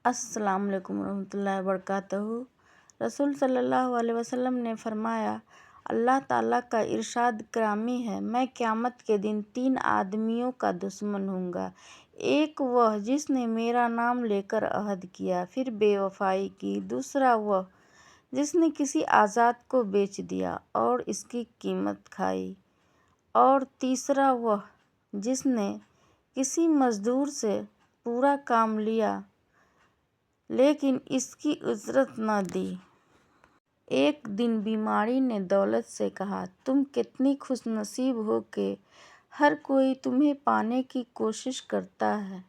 السلام علیکم ورحمۃ اللہ وبرکاتہ۔ رسول صلی اللہ علیہ وسلم نے فرمایا، اللہ تعالیٰ کا ارشاد گرامی ہے، میں قیامت کے دن 3 آدمیوں کا دشمن ہوں گا۔ ایک وہ جس نے میرا نام لے کر عہد کیا پھر بے وفائی کی، دوسرا وہ جس نے کسی آزاد کو بیچ دیا اور اس کی قیمت کھائی، اور تیسرا وہ جس نے کسی مزدور سے پورا کام لیا لیکن اس کی اجرت نہ دی۔ ایک دن بیماری نے دولت سے کہا، تم کتنی خوش نصیب ہو کہ ہر کوئی تمہیں پانے کی کوشش کرتا ہے،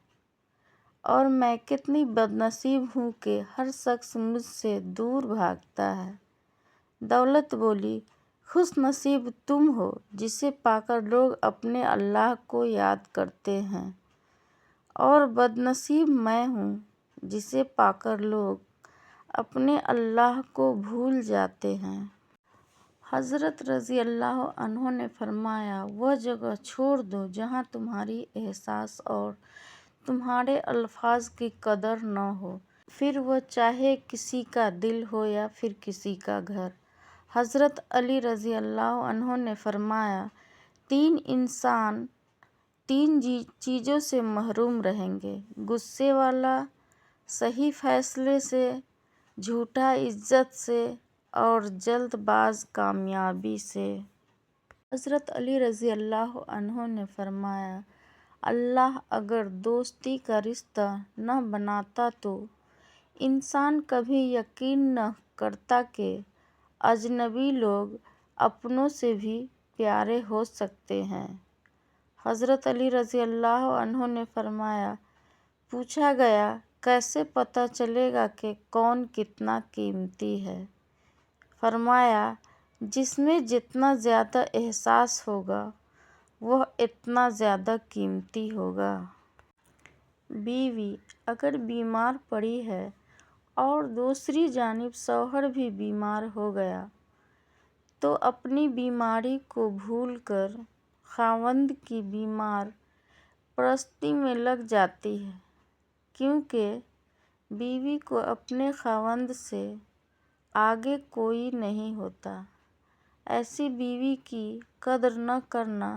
اور میں کتنی بد نصیب ہوں کہ ہر شخص مجھ سے دور بھاگتا ہے۔ دولت بولی، خوش نصیب تم ہو جسے پا کر لوگ اپنے اللہ کو یاد کرتے ہیں، اور بد نصیب میں ہوں جسے پا کر لوگ اپنے اللہ کو بھول جاتے ہیں۔ حضرت رضی اللہ عنہ نے فرمایا، وہ جگہ چھوڑ دو جہاں تمہاری احساس اور تمہارے الفاظ کی قدر نہ ہو، پھر وہ چاہے کسی کا دل ہو یا پھر کسی کا گھر۔ حضرت علی رضی اللہ عنہ نے فرمایا، 3 انسان 3 چیزوں سے محروم رہیں گے: غصے والا، صحیح فیصلے سے، جھوٹا عزت سے، اور جلد باز کامیابی سے۔ حضرت علی رضی اللہ عنہ نے فرمایا، اللہ اگر دوستی کا رشتہ نہ بناتا تو انسان کبھی یقین نہ کرتا کہ اجنبی لوگ اپنوں سے بھی پیارے ہو سکتے ہیں۔ حضرت علی رضی اللہ عنہ نے فرمایا، پوچھا گیا، کیسے پتہ چلے گا کہ کون کتنا قیمتی ہے؟ فرمایا، جس میں جتنا زیادہ احساس ہوگا وہ اتنا زیادہ قیمتی ہوگا۔ بیوی اگر بیمار پڑی ہے اور دوسری جانب شوہر بھی بیمار ہو گیا تو اپنی بیماری کو بھول کر خاوند کی بیمار پرستی میں لگ جاتی ہے، کیونکہ بیوی کو اپنے خاوند سے آگے کوئی نہیں ہوتا۔ ایسی بیوی کی قدر نہ کرنا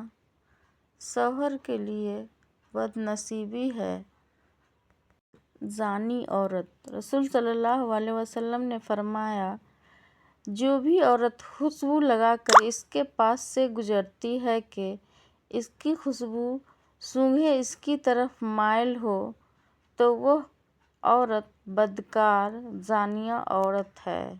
شوہر کے لیے بد نصیبی ہے۔ زانی عورت۔ رسول صلی اللہ علیہ وسلم نے فرمایا، جو بھی عورت خوشبو لگا کر اس کے پاس سے گزرتی ہے کہ اس کی خوشبو سونگھے اس کی طرف مائل ہو تو وہ عورت بدکار زانیہ عورت ہے۔